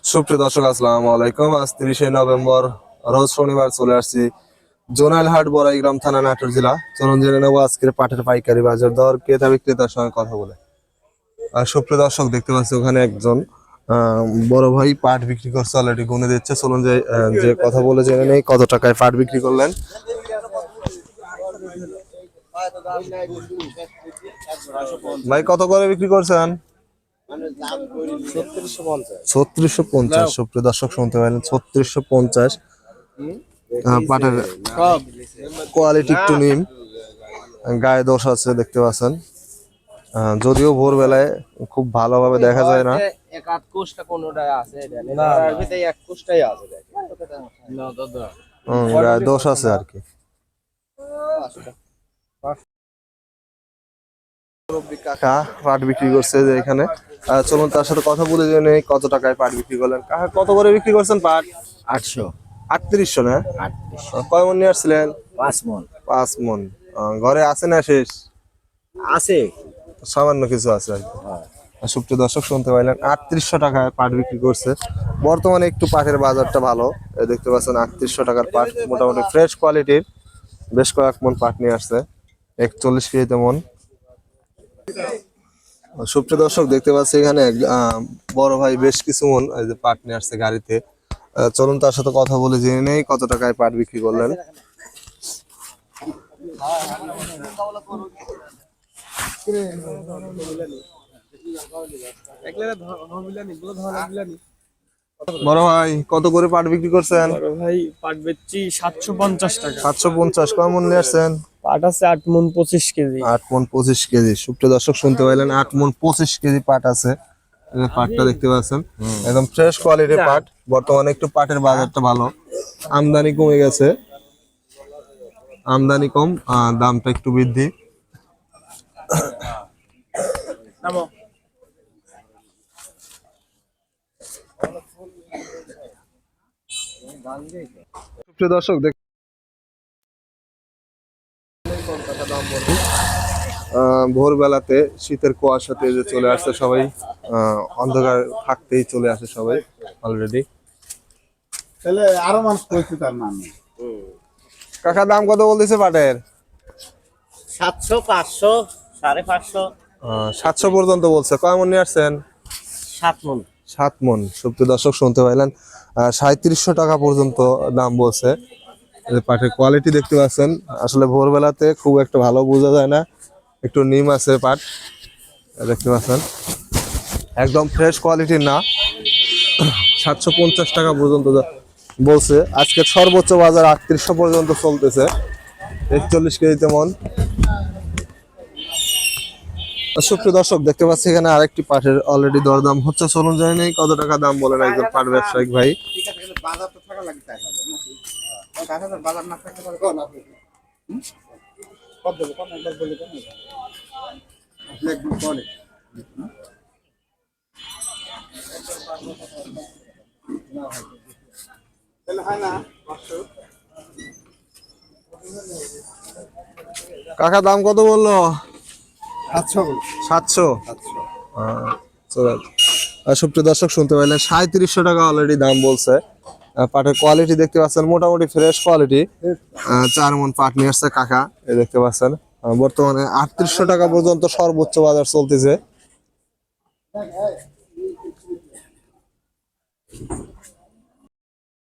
সুপ্রিয় দর্শক আসসালামু আলাইকুম। আজ 30শে নভেম্বর রোজ শনিবার চলে আসছি জোনাইলহাট বড়াইগ্রাম থানা নাটোর জেলা। চলুন জেনে নেবো আজকের পাটের পাইকারি বাজার দর, ক্রেতা বিক্রেতার সঙ্গে কথা বলে। আর সুপ্রিয় দর্শক দেখতে পাচ্ছি ওখানে একজন বড় ভাই পাট বিক্রি করছে, অলরেডি গুনে দিচ্ছে। চলুন যে কথা বলে জেনে নেই কত টাকায় পাট বিক্রি করলেন। ভাই কত করে বিক্রি করছেন? 3650। সুপ্রিয় দর্শক শুনতে পাইলেন 3650। পাটের কোয়ালিটি একটু নিম, গায়ে দোষ আছে দেখতে পাচ্ছেন। যদিও ভোরবেলায় খুব ভালোভাবে দেখা যায় না, গায়ে দোষ আছে আর কি। কাকা পাট বিক্রি করছে যে এখানে, চলুন তার সাথে কথা বলে জেনে কত টাকায় পাট বিক্রি করলেন। কাকা কত করে বিক্রি করছেন পাট? 800 3800 না? 38 কয় মন নিয়ে আসছিলেন? 5 মন 5 মন। ঘরে আছে না শেষ? আছে। সামান্য কিছু আছে আর কি। সুপ্রিয় দর্শক শুনতে পাইলেন 3800 টাকায় পাট বিক্রি করছে। বর্তমানে একটু পাটের বাজারটা ভালো, দেখতে পাচ্ছেন 3800 টাকার পাট মোটামুটি ফ্রেশ কোয়ালিটির। বেশ কয়েক মন পাট নিয়ে আসছে, 41 কেজিতে মন। সুপ্রিয় দর্শক দেখতে পাচ্ছি এখানে বড় ভাই বেশ কিছু মন এই যে পাট নিয়ে আসছে গাড়িতে। চলুন তার সাথে কথা বলে জেনে নেই কত টাকায় পাট বিক্রি করলেন। বড় ভাই কত করে পাট বিক্রি করছেন? ভাই পাট বেচছি 750 টাকা। 750। কেমন নিয়ে আসছেন? পাট আছে 8 মন 25 কেজি। 8 মন 25 কেজি। সুপ্রিয় দর্শক শুনতে পাইলেন 8 মন 25 কেজি পাট আছে। এই যে পাটটা দেখতে পাচ্ছেন একদম ফ্রেশ কোয়ালিটির পাট। বর্তমানে একটু পাটের বাজারটা ভালো, আমদানি কমে গেছে, আমদানি কম, দামটা একটু বৃদ্ধি। সুপ্রিয় দর্শক ভোরবেলাতে শীতের কুয়াশাতে যে চলে আসছে সবাই, অন্ধকার থাকতেই চলে আসে সবাই অলরেডি। তাহলে আরো মানুষ করছে তার মানে। কাকা দাম কত বলতেছে পাটের? 700 500 550 700 পর্যন্ত বলছে। কয় মন নিয়ে আসছেন? 7 মন 7 মন। সুপ্রিয় দর্শক শুনতে পাইলেন 3700 টাকা পর্যন্ত দাম বলছে। পাটের কোয়ালিটি দেখতে পাচ্ছেন, আসলে ভোরবেলাতে খুব একটা ভালো বোঝা যায় না, একটু নিম আছে পাট দেখতে পাচ্ছেন, একদম ফ্রেশ কোয়ালিটির না। 750 টাকা পর্যন্ত বলছে। আজকের সর্বোচ্চ বাজার 3800 পর্যন্ত চলতেছে, 41 কেজিতে মন। সুপ্রিয় দর্শক দেখতে পাচ্ছি এখানে আরেকটি পাটের অলরেডি দরদাম হচ্ছে। চলুন জানি নেই কত টাকা দাম বলেন একজন পাট ব্যবসায়িক ভাই। ঠিক আছে, কিন্তু বাজার তো থাকা লাগে তাই হবে নাকি? বাজার না থাকতে পারে কোন আপনি কত দেবো, কোন একবার বলে দেন একদম বলে তাহলে হয় না 500। কাকা দাম কত বললো? 700 বল। 700। সুপ্রিয় দর্শক শুনতে পাইলেন 3700 টাকা অলরেডি দাম বলছে। পাটের কোয়ালিটি দেখতে পাচ্ছেন মোটামুটি ফ্রেশ কোয়ালিটি। 4 মন পাট নিয়ে আসছে কাকা, এই দেখতে পাচ্ছেন। বর্তমানে 3800 টাকা পর্যন্ত সর্বোচ্চ বাজার চলতেছে।